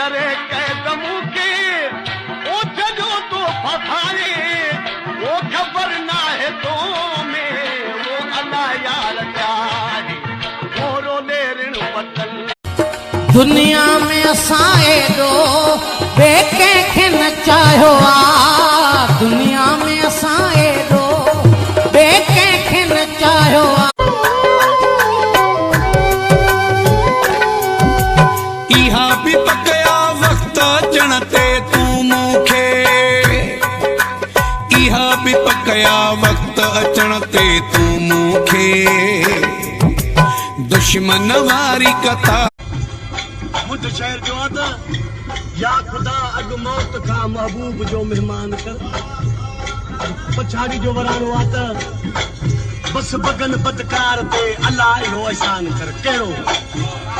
करे कैदमू के ओ जजो तो फसाए वो खबर ना है तो में वो अल्लाह यार चाहे मोरो ले ऋण वतन दुनिया में असाए दो बेके खे न चाहो आ दुनिया में असाए दो बेके खे न चाहो आ इहा भी पकया वक्त अचण ते तू मूंखे इहा भी पकया वक्त अचण ते तू मूंखे दुश्मन वारी कथा मुझ शहर जो आदा या खुदा अग मौत का महबूब जो मेहमान कर पछाड़ी जो वरानो आदा बस बगन बदकार ते अल्लाह हो एहसान कर कहिड़ो